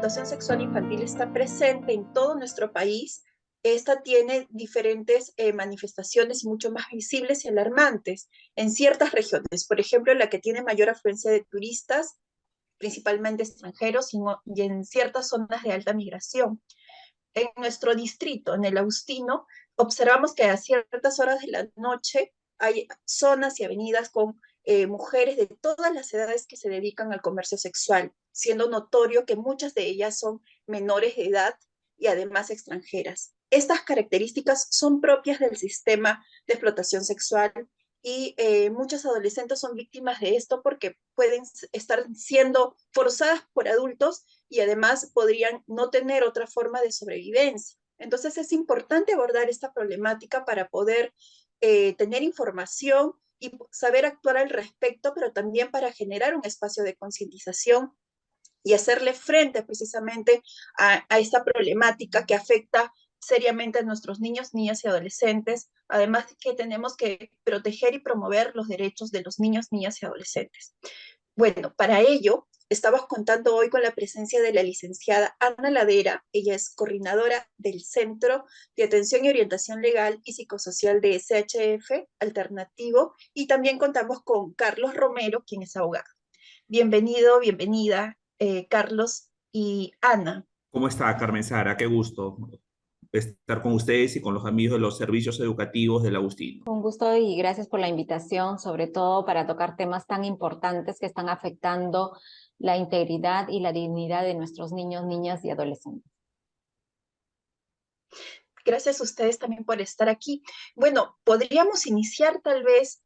explotación sexual infantil está presente en todo nuestro país, esta tiene diferentes manifestaciones mucho más visibles y alarmantes en ciertas regiones. Por ejemplo, la que tiene mayor afluencia de turistas, principalmente extranjeros, y en ciertas zonas de alta migración. En nuestro distrito, en el Austino, observamos que a ciertas horas de la noche hay zonas y avenidas con mujeres de todas las edades que se dedican al comercio sexual, siendo notorio que muchas de ellas son menores de edad y además extranjeras. Estas características son propias del sistema de explotación sexual y muchos adolescentes son víctimas de esto porque pueden estar siendo forzadas por adultos y además podrían no tener otra forma de sobrevivencia. Entonces es importante abordar esta problemática para poder tener información y saber actuar al respecto, pero también para generar un espacio de concientización y hacerle frente precisamente a esta problemática que afecta seriamente a nuestros niños, niñas y adolescentes, además de que tenemos que proteger y promover los derechos de los niños, niñas y adolescentes. Bueno, para ello, estamos contando hoy con la presencia de la licenciada Ana Ladera. Ella es coordinadora del Centro de Atención y Orientación Legal y Psicosocial de SHF Alternativo, y también contamos con Carlos Romero, quien es abogado. Bienvenido, bienvenida, Carlos y Ana. ¿Cómo está, Carmen Sara? Qué gusto estar con ustedes y con los amigos de los servicios educativos del Agustino. Un gusto y gracias por la invitación, sobre todo para tocar temas tan importantes que están afectando la integridad y la dignidad de nuestros niños, niñas y adolescentes. Gracias a ustedes también por estar aquí. Bueno, podríamos iniciar tal vez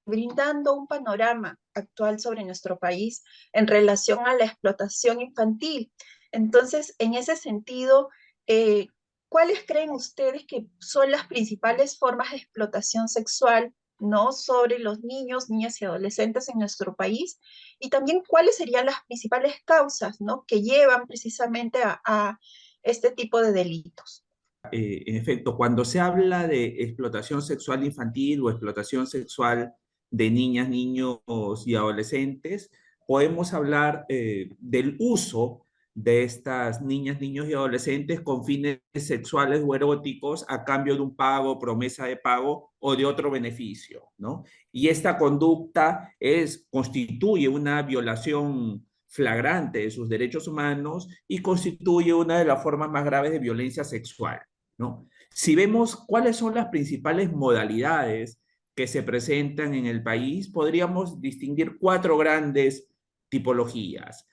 brindando un panorama actual sobre nuestro país en relación a la explotación infantil. Entonces, en ese sentido, eh, ¿cuáles creen ustedes que son las principales formas de explotación sexual, no, sobre los niños, niñas y adolescentes en nuestro país? Y también, ¿cuáles serían las principales causas, no, que llevan precisamente a este tipo de delitos? En efecto, cuando se habla de explotación sexual infantil o explotación sexual de niñas, niños y adolescentes, podemos hablar del uso de estas niñas, niños y adolescentes con fines sexuales o eróticos a cambio de un pago, promesa de pago o de otro beneficio, ¿no? Y esta conducta constituye una violación flagrante de sus derechos humanos y constituye una de las formas más graves de violencia sexual, ¿no? Si vemos cuáles son las principales modalidades que se presentan en el país, podríamos distinguir cuatro grandes tipologías.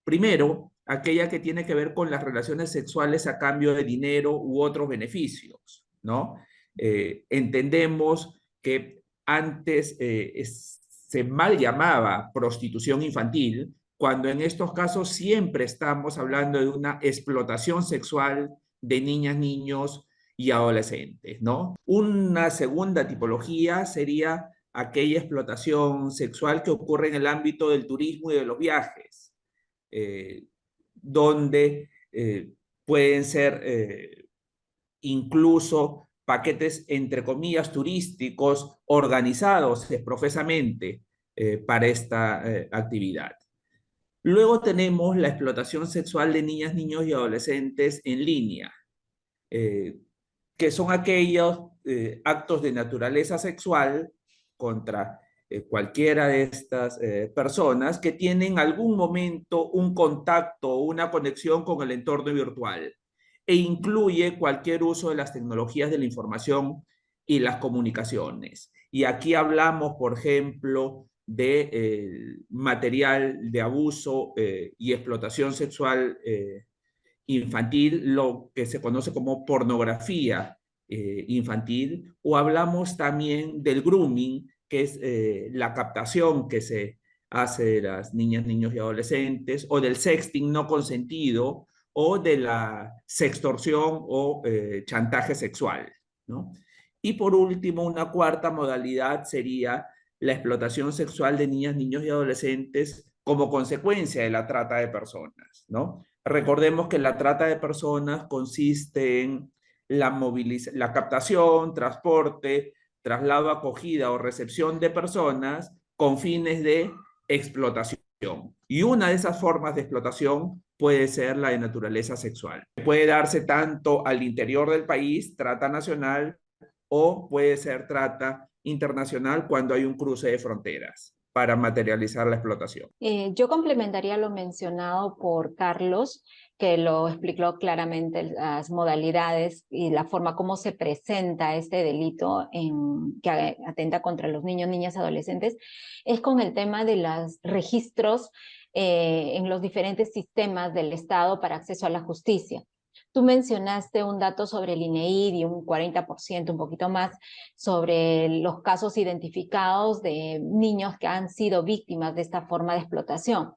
Primero, aquella que tiene que ver con las relaciones sexuales a cambio de dinero u otros beneficios, ¿no? Entendemos que antes se mal llamaba prostitución infantil, cuando en estos casos siempre estamos hablando de una explotación sexual de niñas, niños y adolescentes, ¿no? Una segunda tipología sería aquella explotación sexual que ocurre en el ámbito del turismo y de los viajes, donde pueden ser incluso paquetes, entre comillas, turísticos organizados profesamente para esta actividad. Luego tenemos la explotación sexual de niñas, niños y adolescentes en línea, eh, que son aquellos actos de naturaleza sexual contra cualquiera de estas personas que tienen algún momento un contacto o una conexión con el entorno virtual e incluye cualquier uso de las tecnologías de la información y las comunicaciones. Y aquí hablamos, por ejemplo, de material de abuso y explotación sexual infantil, lo que se conoce como pornografía infantil, o hablamos también del grooming, que es la captación que se hace de las niñas, niños y adolescentes, o del sexting no consentido, o de la sextorsión o chantaje sexual, ¿no? Y por último, una cuarta modalidad sería la explotación sexual de niñas, niños y adolescentes como consecuencia de la trata de personas, ¿no? Recordemos que la trata de personas consiste en la captación, transporte, traslado, acogida o recepción de personas con fines de explotación Y una de esas formas de explotación puede ser la de naturaleza sexual. Puede darse tanto al interior del país, trata nacional, o puede ser trata internacional cuando hay un cruce de fronteras para materializar la explotación. Yo complementaría lo mencionado por Carlos, que lo explicó claramente las modalidades y la forma como se presenta este delito que atenta contra los niños, niñas y adolescentes, es con el tema de los registros en los diferentes sistemas del Estado para acceso a la justicia. Tú mencionaste un dato sobre el INEID y un 40%, un poquito más, sobre los casos identificados de niños que han sido víctimas de esta forma de explotación.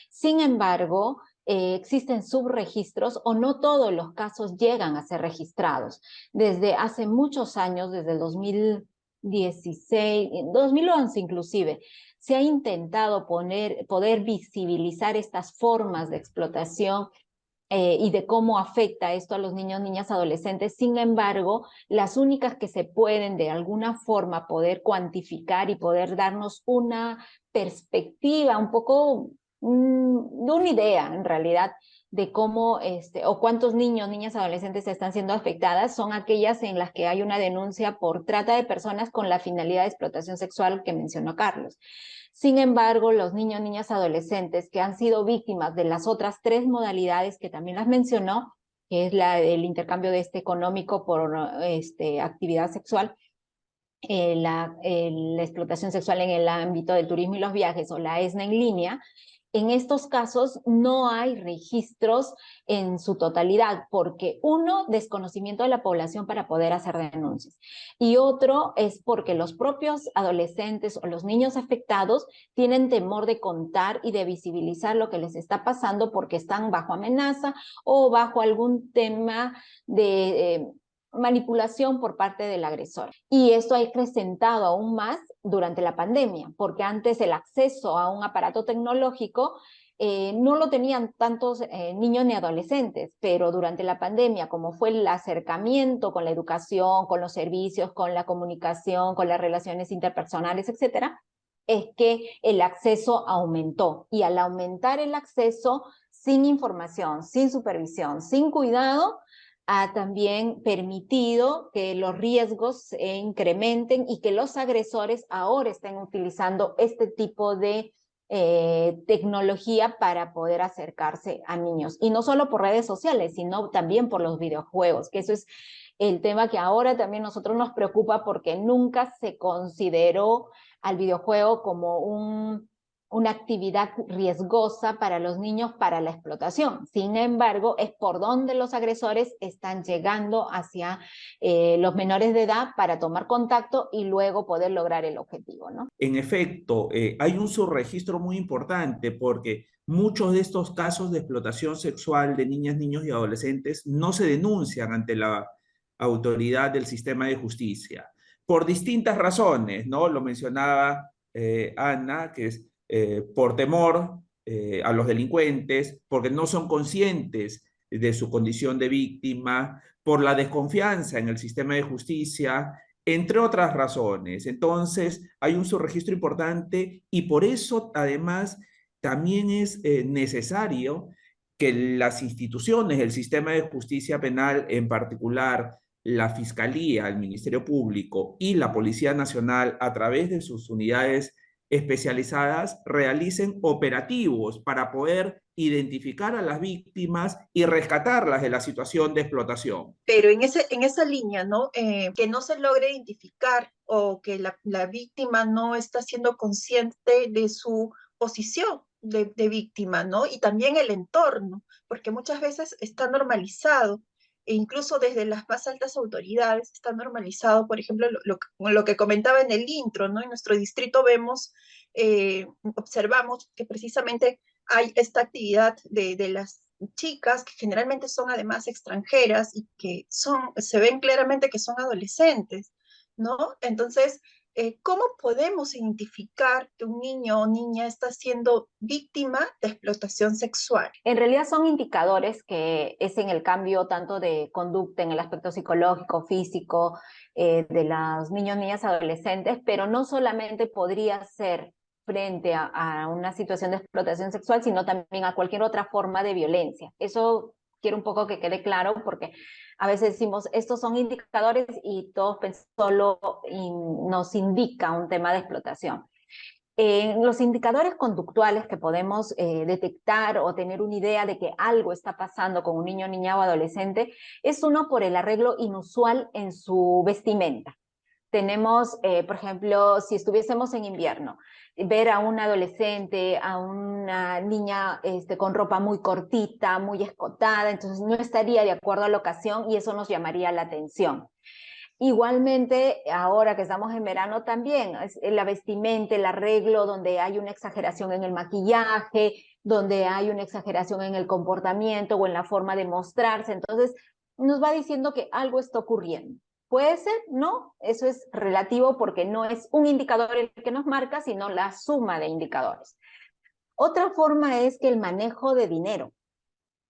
Sin embargo, existen subregistros o no todos los casos llegan a ser registrados. Desde hace muchos años, desde el 2016, 2011 inclusive, se ha intentado poder visibilizar estas formas de explotación y de cómo afecta esto a los niños, niñas, adolescentes. Sin embargo, las únicas que se pueden de alguna forma poder cuantificar y poder darnos una perspectiva, un poco de una idea en realidad de cómo o cuántos niños, niñas, adolescentes están siendo afectadas, son aquellas en las que hay una denuncia por trata de personas con la finalidad de explotación sexual que mencionó Carlos. Sin embargo, los niños, niñas, adolescentes que han sido víctimas de las otras tres modalidades que también las mencionó, que es el intercambio económico por actividad sexual, la explotación sexual en el ámbito del turismo y los viajes o la ESNA en línea, en estos casos no hay registros en su totalidad, porque uno, desconocimiento de la población para poder hacer denuncias, y otro es porque los propios adolescentes o los niños afectados tienen temor de contar y de visibilizar lo que les está pasando porque están bajo amenaza o bajo algún tema de manipulación por parte del agresor. Y esto ha acrecentado aún más durante la pandemia, porque antes el acceso a un aparato tecnológico no lo tenían tantos niños ni adolescentes, pero durante la pandemia, como fue el acercamiento con la educación, con los servicios, con la comunicación, con las relaciones interpersonales, etcétera, es que el acceso aumentó. Y al aumentar el acceso sin información, sin supervisión, sin cuidado, ha también permitido que los riesgos se incrementen y que los agresores ahora estén utilizando este tipo de tecnología para poder acercarse a niños. Y no solo por redes sociales, sino también por los videojuegos, que eso es el tema que ahora también nosotros nos preocupa porque nunca se consideró al videojuego como una actividad riesgosa para los niños para la explotación. Sin embargo, es por donde los agresores están llegando hacia los menores de edad para tomar contacto y luego poder lograr el objetivo, ¿no? En efecto, hay un subregistro muy importante porque muchos de estos casos de explotación sexual de niñas, niños y adolescentes no se denuncian ante la autoridad del sistema de justicia por distintas razones, ¿no? Lo mencionaba Ana, que es por temor a los delincuentes, porque no son conscientes de su condición de víctima, por la desconfianza en el sistema de justicia, entre otras razones. Entonces, hay un subregistro importante y por eso, además, también es necesario que las instituciones, el sistema de justicia penal, en particular la Fiscalía, el Ministerio Público y la Policía Nacional, a través de sus unidades especializadas, realicen operativos para poder identificar a las víctimas y rescatarlas de la situación de explotación. Pero en esa línea, ¿no? Que no se logre identificar o que la víctima no está siendo consciente de su posición de víctima, ¿no? Y también el entorno, porque muchas veces está normalizado, e incluso desde las más altas autoridades está normalizado, por ejemplo, lo que comentaba en el intro, ¿no? En nuestro distrito observamos que precisamente hay esta actividad de las chicas que generalmente son además extranjeras y que se ven claramente que son adolescentes, ¿no? Entonces, ¿cómo podemos identificar que un niño o niña está siendo víctima de explotación sexual? En realidad son indicadores que es en el cambio tanto de conducta en el aspecto psicológico, físico, de los niños, niñas, adolescentes, pero no solamente podría ser frente a una situación de explotación sexual, sino también a cualquier otra forma de violencia. Eso quiero un poco que quede claro, porque a veces decimos, estos son indicadores y todos pensamos solo y nos indica un tema de explotación. Los indicadores conductuales que podemos detectar o tener una idea de que algo está pasando con un niño, niña o adolescente es uno por el arreglo inusual en su vestimenta. Tenemos, por ejemplo, si estuviésemos en invierno, ver a un adolescente, a una niña con ropa muy cortita, muy escotada, entonces no estaría de acuerdo a la ocasión y eso nos llamaría la atención. Igualmente, ahora que estamos en verano también, la vestimenta, el arreglo, donde hay una exageración en el maquillaje, donde hay una exageración en el comportamiento o en la forma de mostrarse, entonces nos va diciendo que algo está ocurriendo. ¿Puede ser? No, eso es relativo porque no es un indicador el que nos marca, sino la suma de indicadores. Otra forma es que el manejo de dinero.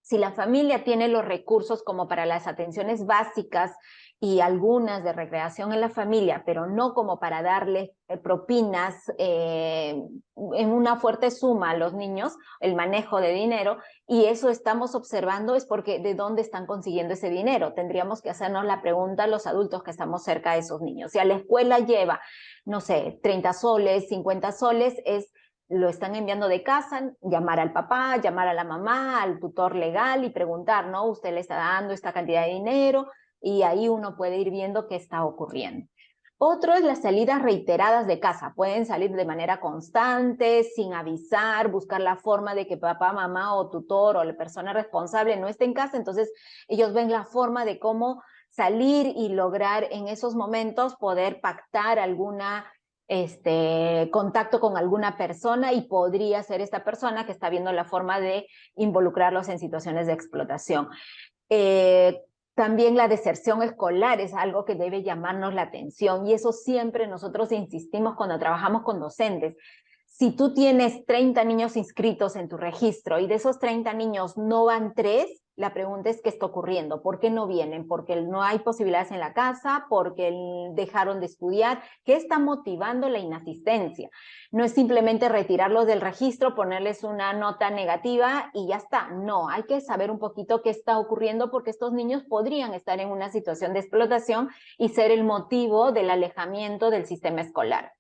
Si la familia tiene los recursos como para las atenciones básicas y algunas de recreación en la familia, pero no como para darle propinas en una fuerte suma a los niños, el manejo de dinero, y eso estamos observando es porque ¿de dónde están consiguiendo ese dinero? Tendríamos que hacernos la pregunta a los adultos que estamos cerca de esos niños. Si a la escuela lleva, no sé, 30 soles, 50 soles, lo están enviando de casa, llamar al papá, llamar a la mamá, al tutor legal y preguntar, ¿no? Usted le está dando esta cantidad de dinero y ahí uno puede ir viendo qué está ocurriendo. Otro es las salidas reiteradas de casa. Pueden salir de manera constante, sin avisar, buscar la forma de que papá, mamá o tutor o la persona responsable no esté en casa. Entonces ellos ven la forma de cómo salir y lograr en esos momentos poder pactar alguna contacto con alguna persona y podría ser esta persona que está viendo la forma de involucrarlos en situaciones de explotación. También la deserción escolar es algo que debe llamarnos la atención y eso siempre nosotros insistimos cuando trabajamos con docentes. Si tú tienes 30 niños inscritos en tu registro y de esos 30 niños no van 3, la pregunta es ¿qué está ocurriendo? ¿Por qué no vienen? ¿Porque no hay posibilidades en la casa? ¿Porque dejaron de estudiar? ¿Qué está motivando la inasistencia? No es simplemente retirarlos del registro, ponerles una nota negativa y ya está. No, hay que saber un poquito qué está ocurriendo porque estos niños podrían estar en una situación de explotación y ser el motivo del alejamiento del sistema escolar.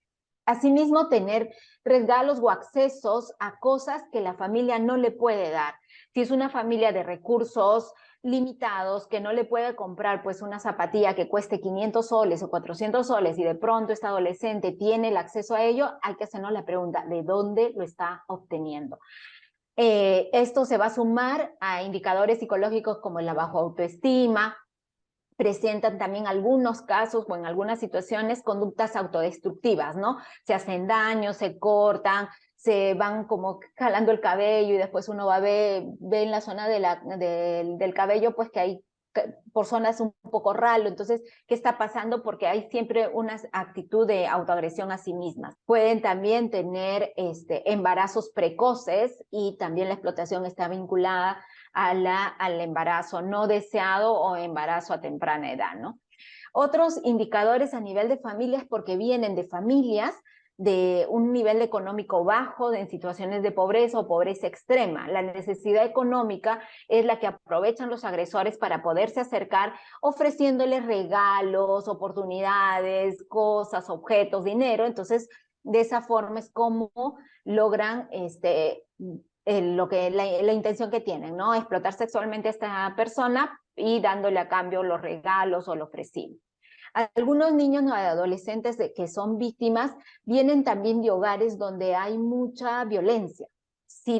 Asimismo, tener regalos o accesos a cosas que la familia no le puede dar. Si es una familia de recursos limitados que no le puede comprar pues una zapatilla que cueste 500 soles o 400 soles y de pronto este adolescente tiene el acceso a ello, hay que hacernos la pregunta, ¿de dónde lo está obteniendo? Esto se va a sumar a indicadores psicológicos como la baja autoestima. Presentan también algunos casos o en algunas situaciones conductas autodestructivas, ¿no? Se hacen daño, se cortan, se van como jalando el cabello y después uno ve en la zona del cabello pues que hay por zonas un poco ralo, entonces, ¿qué está pasando? Porque hay siempre una actitud de autoagresión a sí mismas. Pueden también tener embarazos precoces y también la explotación está vinculada al embarazo no deseado o embarazo a temprana edad, ¿no? Otros indicadores a nivel de familias, porque vienen de familias de un nivel económico bajo, en situaciones de pobreza o pobreza extrema. La necesidad económica es la que aprovechan los agresores para poderse acercar ofreciéndoles regalos, oportunidades, cosas, objetos, dinero. Entonces, de esa forma es como logran la intención que tienen, ¿no? Explotar sexualmente a esta persona y dándole a cambio los regalos o lo ofrecido. Algunos niños o adolescentes que son víctimas vienen también de hogares donde hay mucha violencia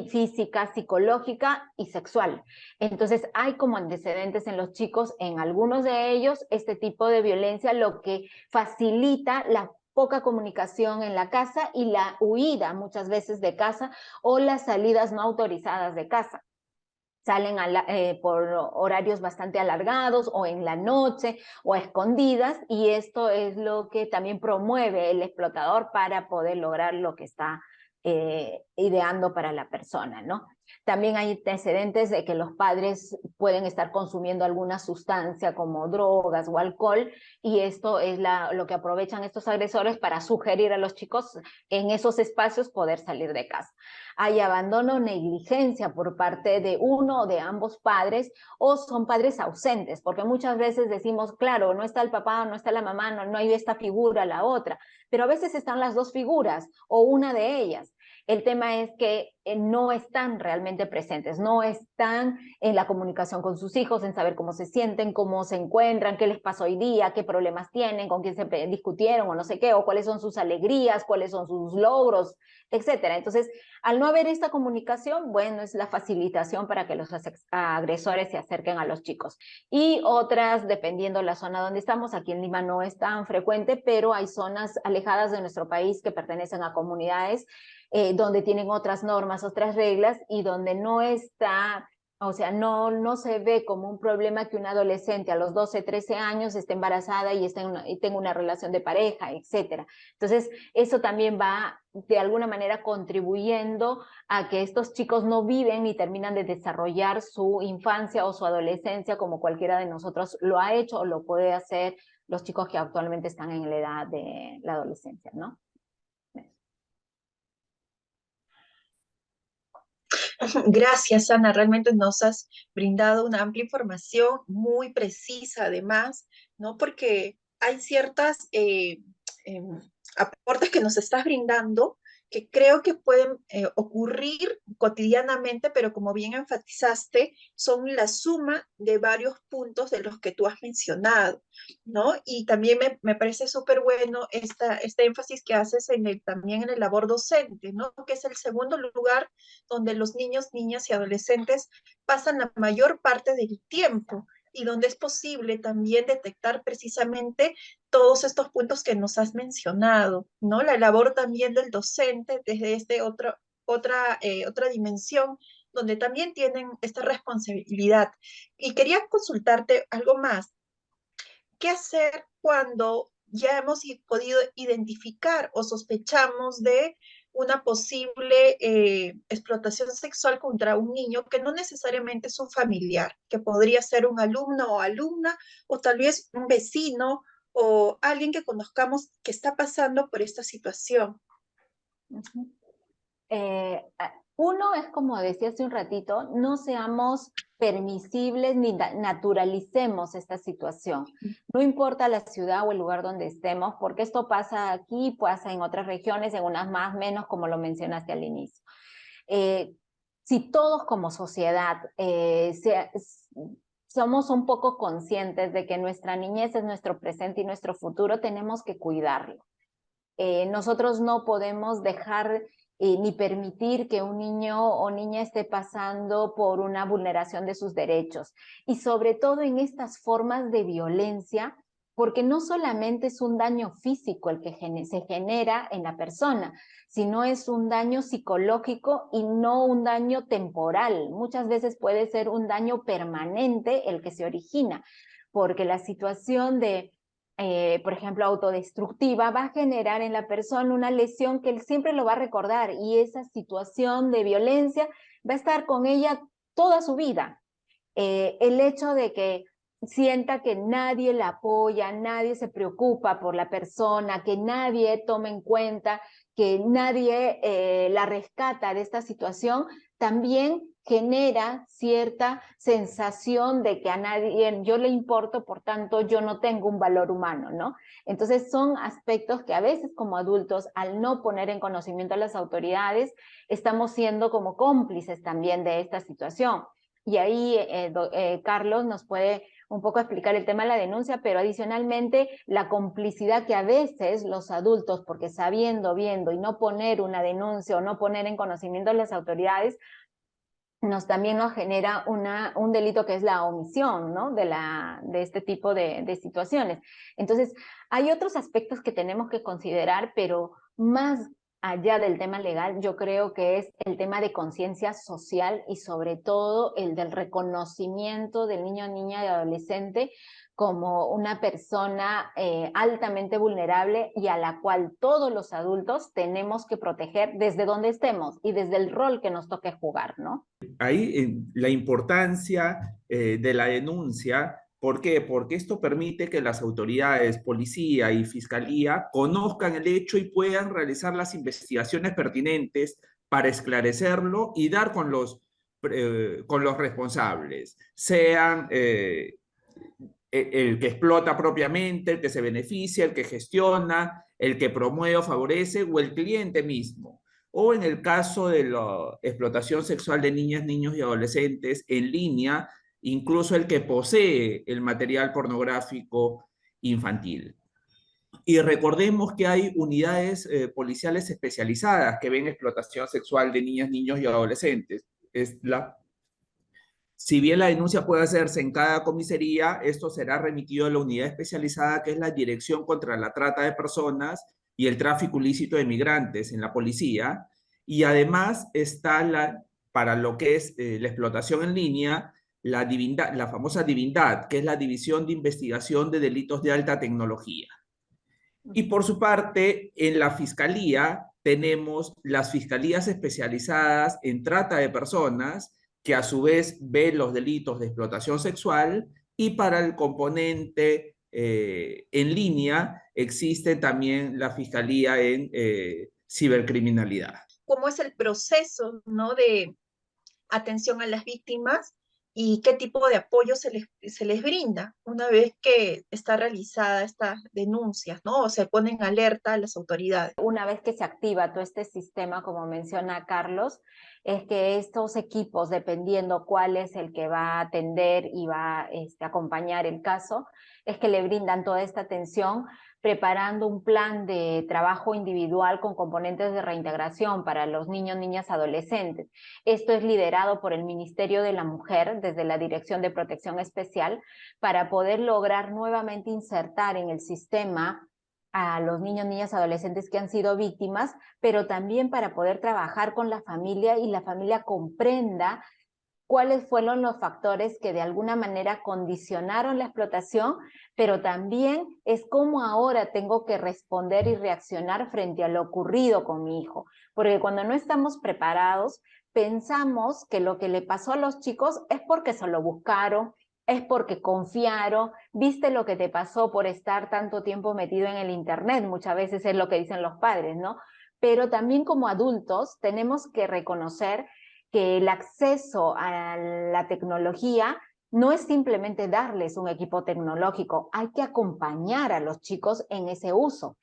física, psicológica y sexual. Entonces hay como antecedentes en los chicos, en algunos de ellos, este tipo de violencia, lo que facilita la poca comunicación en la casa y la huida muchas veces de casa o las salidas no autorizadas de casa. Salen por horarios bastante alargados o en la noche o a escondidas y esto es lo que también promueve el explotador para poder lograr lo que está ideando para la persona, ¿no? También hay antecedentes de que los padres pueden estar consumiendo alguna sustancia como drogas o alcohol, y esto es lo que aprovechan estos agresores para sugerir a los chicos en esos espacios poder salir de casa. Hay abandono o negligencia por parte de uno o de ambos padres, o son padres ausentes, porque muchas veces decimos, claro, no está el papá, no está la mamá, no hay esta figura, la otra, pero a veces están las dos figuras o una de ellas. El tema es que no están realmente presentes, no están en la comunicación con sus hijos, en saber cómo se sienten, cómo se encuentran, qué les pasó hoy día, qué problemas tienen, con quién se discutieron o no sé qué, o cuáles son sus alegrías, cuáles son sus logros, etcétera. Entonces, al no haber esta comunicación, bueno, es la facilitación para que los agresores se acerquen a los chicos. Y otras, dependiendo de la zona donde estamos, aquí en Lima no es tan frecuente, pero hay zonas alejadas de nuestro país que pertenecen a comunidades donde tienen otras normas, otras reglas, y donde no está, o sea, no se ve como un problema que una adolescente a los 12, 13 años esté embarazada y tenga una relación de pareja, etcétera. Entonces, eso también va de alguna manera contribuyendo a que estos chicos no viven ni terminan de desarrollar su infancia o su adolescencia como cualquiera de nosotros lo ha hecho o lo puede hacer los chicos que actualmente están en la edad de la adolescencia, ¿no? Gracias, Ana. Realmente nos has brindado una amplia información, muy precisa además, ¿no? Porque hay ciertas em, aportes que nos estás brindando que creo que pueden ocurrir cotidianamente, pero como bien enfatizaste, son la suma de varios puntos de los que tú has mencionado, ¿no? Y también me parece súper bueno este énfasis que haces también en el labor docente, ¿no? Que es el segundo lugar donde los niños, niñas y adolescentes pasan la mayor parte del tiempo y donde es posible también detectar precisamente todos estos puntos que nos has mencionado, ¿no? La labor también del docente desde otra dimensión donde también tienen esta responsabilidad. Y quería consultarte algo más. ¿Qué hacer cuando ya hemos podido identificar o sospechamos de una posible explotación sexual contra un niño que no necesariamente es un familiar, que podría ser un alumno o alumna, o tal vez un vecino o alguien que conozcamos que está pasando por esta situación? Uh-huh. Uno es, como decía hace un ratito, no seamos permisibles ni naturalicemos esta situación. No importa la ciudad o el lugar donde estemos, porque esto pasa aquí, pasa en otras regiones, en unas más, menos, como lo mencionaste al inicio. Si todos como sociedad somos un poco conscientes de que nuestra niñez es nuestro presente y nuestro futuro, tenemos que cuidarlo. Nosotros no podemos dejar ni permitir que un niño o niña esté pasando por una vulneración de sus derechos. Y sobre todo en estas formas de violencia, porque no solamente es un daño físico el que se genera en la persona, sino es un daño psicológico y no un daño temporal. Muchas veces puede ser un daño permanente el que se origina, porque la situación de por ejemplo, autodestructiva, va a generar en la persona una lesión que él siempre lo va a recordar, y esa situación de violencia va a estar con ella toda su vida. El hecho de que sienta que nadie la apoya, nadie se preocupa por la persona, que nadie toma en cuenta, que nadie la rescata de esta situación, también genera cierta sensación de que a nadie yo le importo, por tanto yo no tengo un valor humano, ¿no? Entonces son aspectos que a veces como adultos, al no poner en conocimiento a las autoridades, estamos siendo como cómplices también de esta situación. Y ahí Carlos nos puede un poco explicar el tema de la denuncia, pero adicionalmente la complicidad que a veces los adultos, porque sabiendo, viendo y no poner una denuncia o no poner en conocimiento a las autoridades, también nos genera un delito que es la omisión, ¿no? de este tipo de situaciones. Entonces, hay otros aspectos que tenemos que considerar, pero más allá del tema legal, yo creo que es el tema de conciencia social y sobre todo el del reconocimiento del niño, niña y adolescente como una persona altamente vulnerable y a la cual todos los adultos tenemos que proteger desde donde estemos y desde el rol que nos toque jugar, ¿no? Ahí la importancia de la denuncia. ¿Por qué? Porque esto permite que las autoridades, policía y fiscalía conozcan el hecho y puedan realizar las investigaciones pertinentes para esclarecerlo y dar con los responsables, sean el que explota propiamente, el que se beneficia, el que gestiona, el que promueve o favorece o el cliente mismo. O en el caso de la explotación sexual de niñas, niños y adolescentes en línea, incluso el que posee el material pornográfico infantil. Y recordemos que hay unidades policiales especializadas que ven explotación sexual de niñas, niños y adolescentes. Si bien la denuncia puede hacerse en cada comisaría, esto será remitido a la unidad especializada que es la Dirección contra la Trata de Personas y el Tráfico Ilícito de Migrantes en la policía. Y además está para lo que es la explotación en línea, la famosa Divindad, que es la División de Investigación de Delitos de Alta Tecnología. Y por su parte, en la Fiscalía tenemos las fiscalías especializadas en trata de personas, que a su vez ven los delitos de explotación sexual, y para el componente en línea existe también la Fiscalía en cibercriminalidad. ¿Cómo es el proceso, ¿no?, de atención a las víctimas y qué tipo de apoyo se les brinda una vez que está realizada estas denuncias, ¿no? O se ponen en alerta a las autoridades? Una vez que se activa todo este sistema, como menciona Carlos, es que estos equipos, dependiendo cuál es el que va a atender y va a acompañar el caso, es que le brindan toda esta atención, preparando un plan de trabajo individual con componentes de reintegración para los niños, niñas, adolescentes. Esto es liderado por el Ministerio de la Mujer desde la Dirección de Protección Especial para poder lograr nuevamente insertar en el sistema a los niños, niñas, adolescentes que han sido víctimas, pero también para poder trabajar con la familia y la familia comprenda cuáles fueron los factores que de alguna manera condicionaron la explotación, pero también es cómo ahora tengo que responder y reaccionar frente a lo ocurrido con mi hijo. Porque cuando no estamos preparados, pensamos que lo que le pasó a los chicos es porque se lo buscaron, es porque confiaron, viste lo que te pasó por estar tanto tiempo metido en el internet, muchas veces es lo que dicen los padres, ¿no? Pero también como adultos tenemos que reconocer que el acceso a la tecnología no es simplemente darles un equipo tecnológico, hay que acompañar a los chicos en ese uso.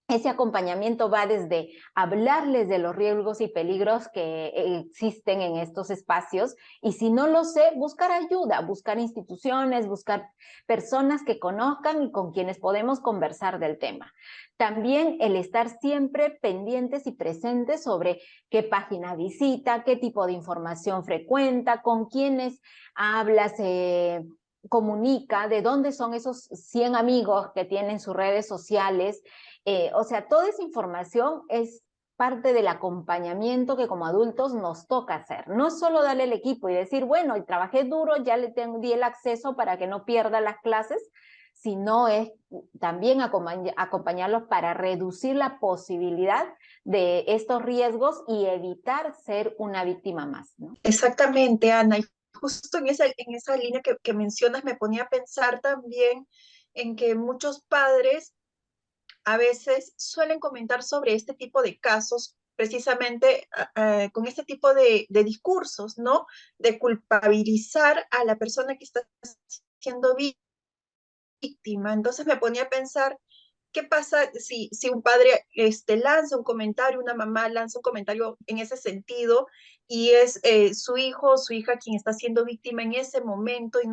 Ese acompañamiento va desde hablarles de los riesgos y peligros que existen en estos espacios, y si no lo sé, buscar ayuda, buscar instituciones, buscar personas que conozcan y con quienes podemos conversar del tema. También el estar siempre pendientes y presentes sobre qué página visita, qué tipo de información frecuenta, con quiénes habla, se comunica, de dónde son esos 100 amigos que tienen sus redes sociales. O sea, toda esa información es parte del acompañamiento que como adultos nos toca hacer. No es solo darle el equipo y decir, bueno, y trabajé duro, ya di el acceso para que no pierda las clases, sino es también acompañarlos para reducir la posibilidad de estos riesgos y evitar ser una víctima más, ¿no? Exactamente, Ana. Y justo en esa línea que mencionas me ponía a pensar también en que muchos padres a veces suelen comentar sobre este tipo de casos precisamente con este tipo de discursos, ¿no? De culpabilizar a la persona que está siendo víctima. Entonces me ponía a pensar, ¿qué pasa si un padre lanza un comentario, una mamá lanza un comentario en ese sentido y es su hijo o su hija quien está siendo víctima en ese momento y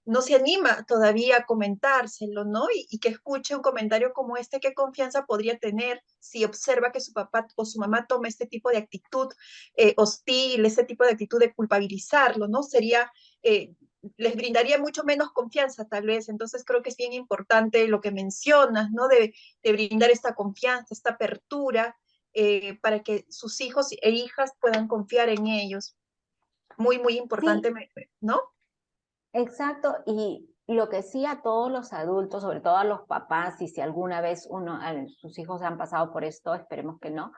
no se anima todavía a comentárselo, ¿no? Y que escuche un comentario como este, ¿qué confianza podría tener si observa que su papá o su mamá toma este tipo de actitud hostil, este tipo de actitud de culpabilizarlo, ¿no? Les brindaría mucho menos confianza tal vez. Entonces creo que es bien importante lo que mencionas, ¿no? De brindar esta confianza, esta apertura para que sus hijos e hijas puedan confiar en ellos. Muy, muy importante, Sí, ¿no? exacto, y lo que sí a todos los adultos, sobre todo a los papás, y si alguna vez sus hijos han pasado por esto, esperemos que no,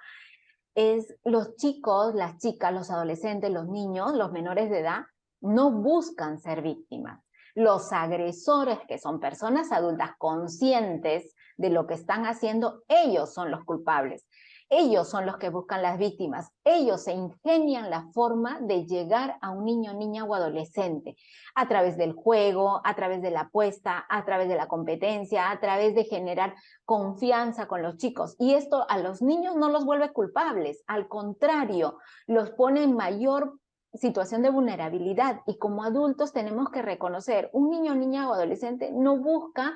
es los chicos, las chicas, los adolescentes, los niños, los menores de edad, no buscan ser víctimas. Los agresores, que son personas adultas conscientes de lo que están haciendo, ellos son los culpables. Ellos son los que buscan las víctimas. Ellos se ingenian la forma de llegar a un niño, niña o adolescente a través del juego, a través de la apuesta, a través de la competencia, a través de generar confianza con los chicos. Y esto a los niños no los vuelve culpables, al contrario, los pone en mayor situación de vulnerabilidad. Y como adultos tenemos que reconocer, un niño, niña o adolescente no busca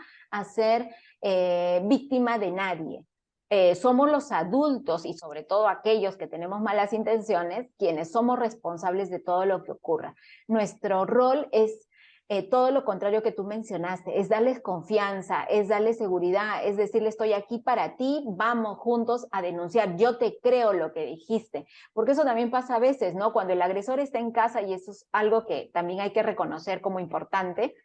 ser víctima de nadie. Somos los adultos y sobre todo aquellos que tenemos malas intenciones quienes somos responsables de todo lo que ocurra. Nuestro rol es todo lo contrario que tú mencionaste, es darles confianza, es darles seguridad, es decirle estoy aquí para ti, vamos juntos a denunciar, yo te creo lo que dijiste, porque eso también pasa a veces, ¿no? Cuando el agresor está en casa, y eso es algo que también hay que reconocer como importante,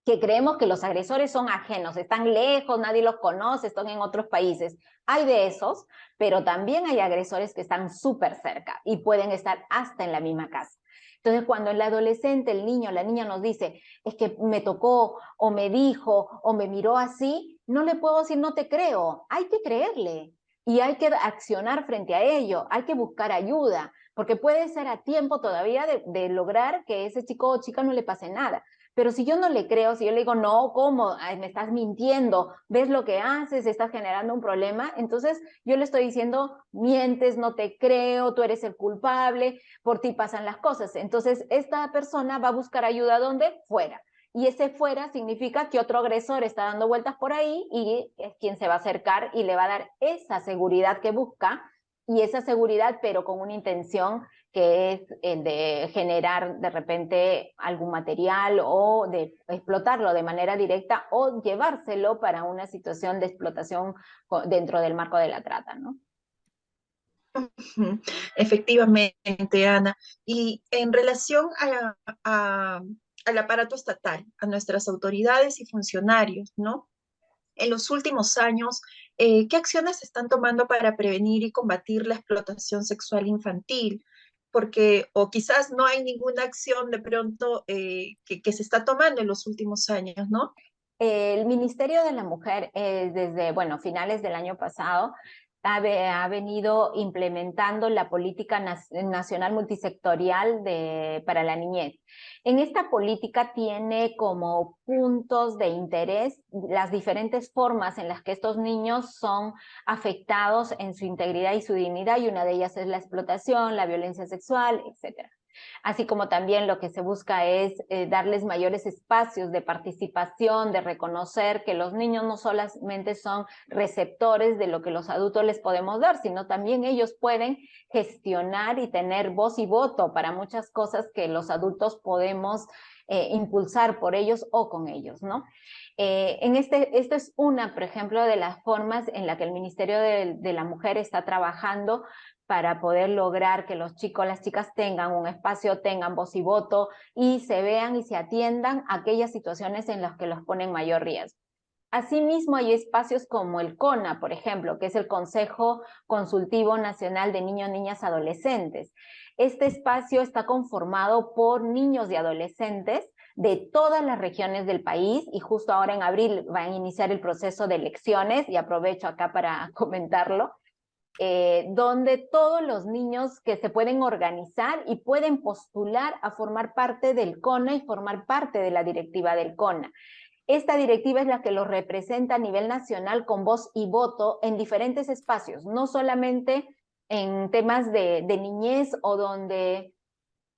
que creemos que los agresores son ajenos, están lejos, nadie los conoce, están en otros países. Hay de esos, pero también hay agresores que están súper cerca y pueden estar hasta en la misma casa. Entonces, cuando el adolescente, el niño, la niña nos dice, es que me tocó, o me dijo, o me miró así, no le puedo decir no te creo, hay que creerle y hay que accionar frente a ello, hay que buscar ayuda, porque puede ser a tiempo todavía de lograr que ese chico o chica no le pase nada. Pero si yo no le creo, si yo le digo, no, ¿cómo? Ay, me estás mintiendo, ves lo que haces, estás generando un problema, entonces yo le estoy diciendo, mientes, no te creo, tú eres el culpable, por ti pasan las cosas. Entonces esta persona va a buscar ayuda ¿dónde? Fuera. Y ese fuera significa que otro agresor está dando vueltas por ahí y es quien se va a acercar y le va a dar esa seguridad que busca, y esa seguridad, pero con una intención que es el de generar de repente algún material o de explotarlo de manera directa o llevárselo para una situación de explotación dentro del marco de la trata, ¿no? Efectivamente, Ana. Y en relación al aparato estatal, a nuestras autoridades y funcionarios, ¿no? En los últimos años, ¿qué acciones se están tomando para prevenir y combatir la explotación sexual infantil? Porque, o quizás no hay ninguna acción de pronto que se está tomando en los últimos años, ¿no? El Ministerio de la Mujer, desde, bueno, finales del año pasado, ha venido implementando la política nacional multisectorial para la niñez. En esta política tiene como puntos de interés las diferentes formas en las que estos niños son afectados en su integridad y su dignidad, y una de ellas es la explotación, la violencia sexual, etcétera. Así como también lo que se busca es darles mayores espacios de participación, de reconocer que los niños no solamente son receptores de lo que los adultos les podemos dar, sino también ellos pueden gestionar y tener voz y voto para muchas cosas que los adultos podemos impulsar por ellos o con ellos, ¿no? Esto es una, por ejemplo, de las formas en la que el Ministerio de la Mujer está trabajando para poder lograr que los chicos, las chicas tengan un espacio, tengan voz y voto y se vean y se atiendan aquellas situaciones en las que los ponen mayor riesgo. Asimismo, hay espacios como el CONA, por ejemplo, que es el Consejo Consultivo Nacional de Niños, Niñas, Adolescentes. Este espacio está conformado por niños y adolescentes de todas las regiones del país, y justo ahora en abril van a iniciar el proceso de elecciones, y aprovecho acá para comentarlo, donde todos los niños que se pueden organizar y pueden postular a formar parte del CONA y formar parte de la directiva del CONA. Esta directiva es la que los representa a nivel nacional con voz y voto en diferentes espacios, no solamente en temas de niñez o donde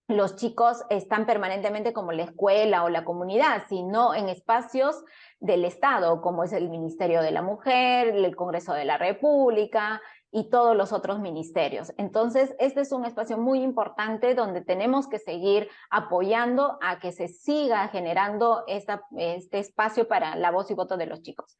los chicos están permanentemente como la escuela o la comunidad, sino en espacios del Estado, como es el Ministerio de la Mujer, el Congreso de la República y todos los otros ministerios. Entonces, este es un espacio muy importante donde tenemos que seguir apoyando a que se siga generando este espacio para la voz y voto de los chicos.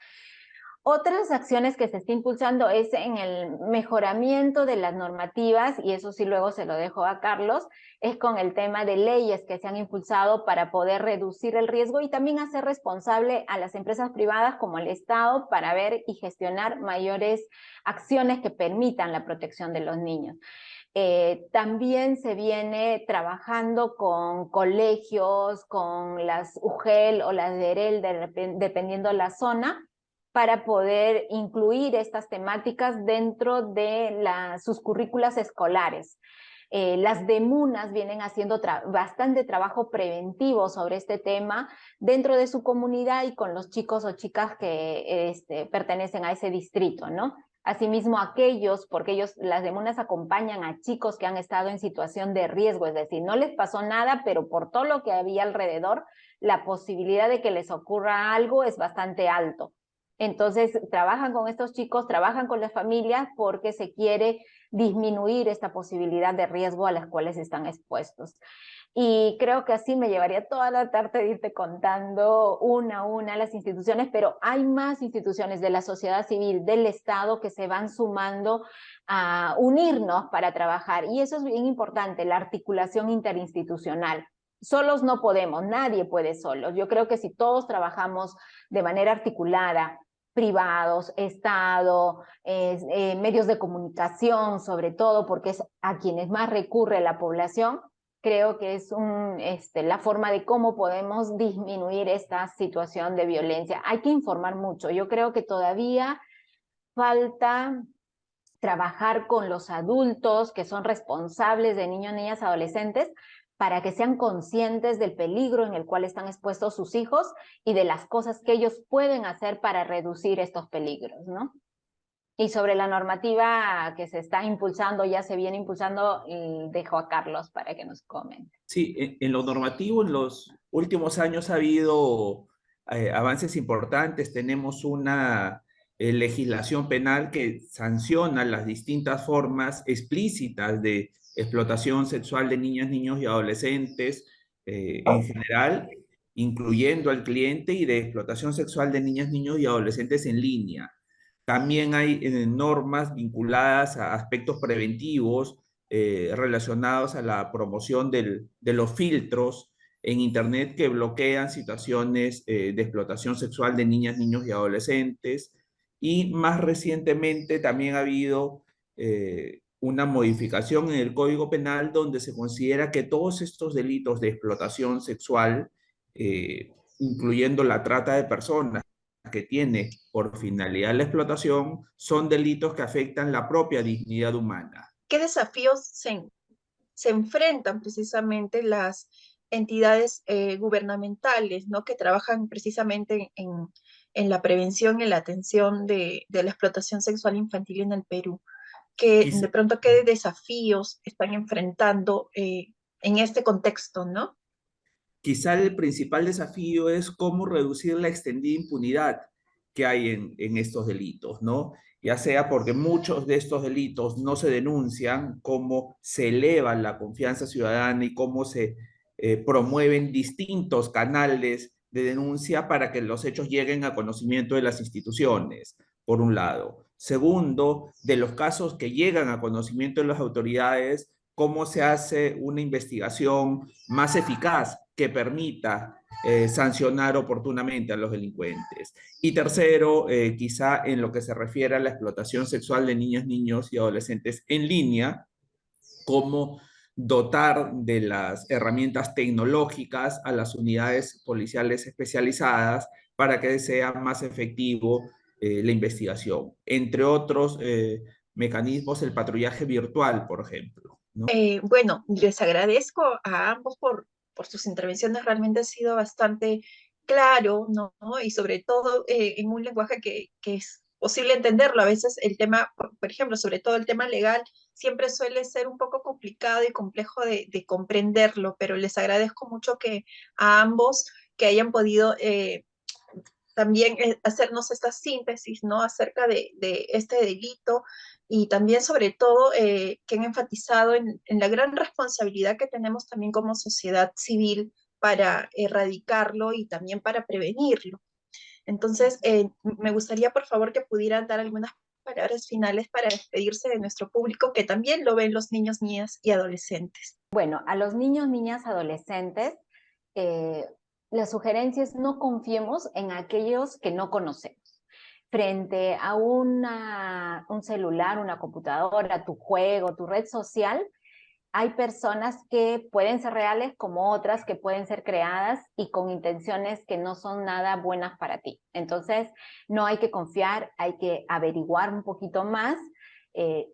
Otras acciones que se está impulsando es en el mejoramiento de las normativas, y eso sí luego se lo dejo a Carlos, es con el tema de leyes que se han impulsado para poder reducir el riesgo y también hacer responsable a las empresas privadas como el Estado para ver y gestionar mayores acciones que permitan la protección de los niños. También se viene trabajando con colegios, con las UGEL o las DEREL, dependiendo de la zona, para poder incluir estas temáticas dentro de sus currículas escolares. Las DEMUNAS vienen haciendo bastante trabajo preventivo sobre este tema dentro de su comunidad y con los chicos o chicas que pertenecen a ese distrito, ¿no? Asimismo, porque las DEMUNAS acompañan a chicos que han estado en situación de riesgo, es decir, no les pasó nada, pero por todo lo que había alrededor, la posibilidad de que les ocurra algo es bastante alto. Entonces, trabajan con estos chicos, trabajan con las familias porque se quiere disminuir esta posibilidad de riesgo a las cuales están expuestos. Y creo que así me llevaría toda la tarde de irte contando una a una las instituciones, pero hay más instituciones de la sociedad civil, del Estado, que se van sumando a unirnos para trabajar. Y eso es bien importante, la articulación interinstitucional. Solos no podemos, nadie puede solos. Yo creo que si todos trabajamos de manera articulada, privados, Estado, medios de comunicación, sobre todo, porque es a quienes más recurre la población, creo que es la forma de cómo podemos disminuir esta situación de violencia. Hay que informar mucho. Yo creo que todavía falta trabajar con los adultos que son responsables de niños, niñas, adolescentes, para que sean conscientes del peligro en el cual están expuestos sus hijos y de las cosas que ellos pueden hacer para reducir estos peligros, ¿no? Y sobre la normativa que se está impulsando, ya se viene impulsando, dejo a Carlos para que nos comente. Sí, en lo normativo, en los últimos años ha habido avances importantes. Tenemos una legislación penal que sanciona las distintas formas explícitas de explotación sexual de niñas, niños y adolescentes en general, incluyendo al cliente, y de explotación sexual de niñas, niños y adolescentes en línea. También hay normas vinculadas a aspectos preventivos relacionados a la promoción de los filtros en Internet que bloquean situaciones de explotación sexual de niñas, niños y adolescentes. Y más recientemente también ha habido una modificación en el Código Penal donde se considera que todos estos delitos de explotación sexual, incluyendo la trata de personas, que tiene por finalidad la explotación, son delitos que afectan la propia dignidad humana. ¿Qué desafíos se enfrentan precisamente las entidades gubernamentales, ¿no? Que trabajan precisamente en la prevención y la atención de la explotación sexual infantil en el Perú? Que Quizá, de pronto, ¿qué desafíos están enfrentando en este contexto, ¿no? quizá el principal desafío es cómo reducir la extendida impunidad que hay en estos delitos, ¿no? Ya sea porque muchos de estos delitos no se denuncian, cómo se eleva la confianza ciudadana y cómo se promueven distintos canales de denuncia para que los hechos lleguen a conocimiento de las instituciones, por un lado. Segundo, de los casos que llegan a conocimiento de las autoridades, cómo se hace una investigación más eficaz que permita sancionar oportunamente a los delincuentes. Y tercero, quizá en lo que se refiere a la explotación sexual de niñas, niños y adolescentes en línea, cómo dotar de las herramientas tecnológicas a las unidades policiales especializadas para que sea más efectivo la investigación. Entre otros mecanismos, el patrullaje virtual, por ejemplo, ¿no? Bueno, les agradezco a ambos por sus intervenciones, realmente ha sido bastante claro, ¿no? Y sobre todo en un lenguaje que es posible entenderlo. A veces el tema, por ejemplo, sobre todo el tema legal, siempre suele ser un poco complicado y complejo de comprenderlo, pero les agradezco mucho que a ambos que hayan podido también hacernos esta síntesis, ¿no? Acerca de este delito y también sobre todo que han enfatizado en la gran responsabilidad que tenemos también como sociedad civil para erradicarlo y también para prevenirlo. Entonces, me gustaría, por favor, que pudieran dar algunas palabras finales para despedirse de nuestro público, que también lo ven los niños, niñas y adolescentes. Bueno, a los niños, niñas, adolescentes, la sugerencia es no confiemos en aquellos que no conocemos. Frente a un celular, una computadora, tu juego, tu red social, hay personas que pueden ser reales como otras que pueden ser creadas y con intenciones que no son nada buenas para ti. Entonces, no hay que confiar, hay que averiguar un poquito más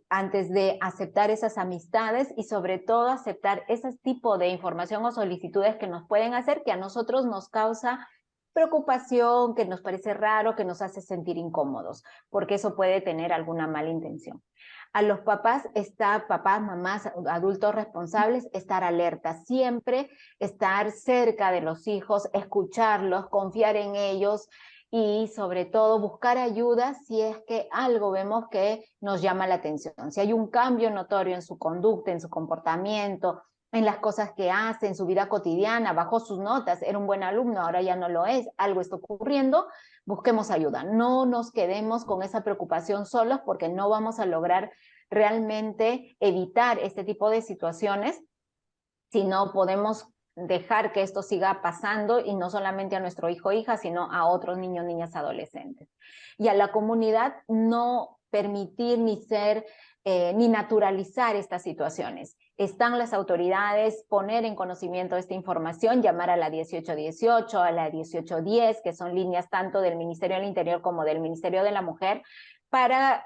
antes de aceptar esas amistades y sobre todo aceptar ese tipo de información o solicitudes que nos pueden hacer que a nosotros nos causa preocupación, que nos parece raro, que nos hace sentir incómodos, porque eso puede tener alguna mala intención. A los papás, papás, mamás, adultos responsables, estar alerta, siempre estar cerca de los hijos, escucharlos, confiar en ellos y sobre todo buscar ayuda si es que algo vemos que nos llama la atención. Si hay un cambio notorio en su conducta, en su comportamiento, en las cosas que hace, en su vida cotidiana, bajó sus notas, era un buen alumno, ahora ya no lo es, algo está ocurriendo, busquemos ayuda. No nos quedemos con esa preocupación solos porque no vamos a lograr realmente evitar este tipo de situaciones si no podemos dejar que esto siga pasando y no solamente a nuestro hijo o hija, sino a otros niños, niñas, adolescentes. Y a la comunidad no permitir ni naturalizar estas situaciones. Están las autoridades, poner en conocimiento esta información, llamar a la 1818, a la 1810, que son líneas tanto del Ministerio del Interior como del Ministerio de la Mujer, para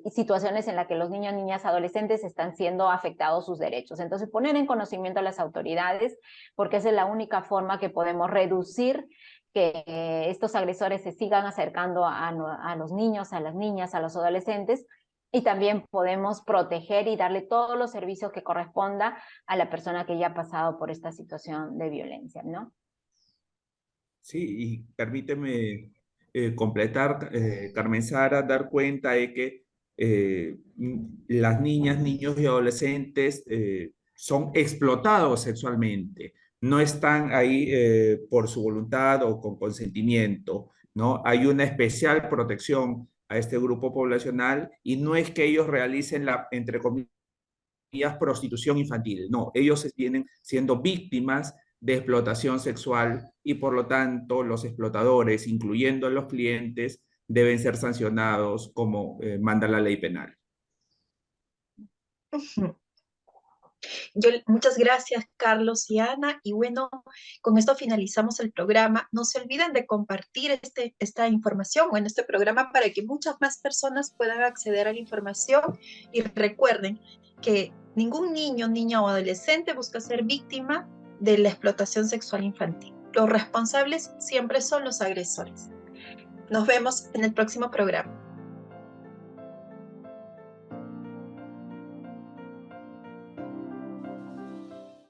situaciones en las que los niños, niñas, adolescentes están siendo afectados sus derechos. Entonces, poner en conocimiento a las autoridades, porque esa es la única forma que podemos reducir que estos agresores se sigan acercando a los niños, a las niñas, a los adolescentes, y también podemos proteger y darle todos los servicios que corresponda a la persona que ya ha pasado por esta situación de violencia, ¿no? Sí, y permíteme completar, Carmen Sara, dar cuenta de que las niñas, niños y adolescentes son explotados sexualmente, no están ahí por su voluntad o con consentimiento, ¿no? Hay una especial protección a este grupo poblacional y no es que ellos realicen la, entre comillas, prostitución infantil. No, ellos vienen siendo víctimas de explotación sexual y por lo tanto los explotadores, incluyendo a los clientes, deben ser sancionados como manda la ley penal. Muchas gracias, Carlos y Ana. Y bueno, con esto finalizamos el programa. No se olviden de compartir esta información en este programa para que muchas más personas puedan acceder a la información. Y recuerden que ningún niño, niña o adolescente busca ser víctima de la explotación sexual infantil. Los responsables siempre son los agresores. Nos vemos en el próximo programa.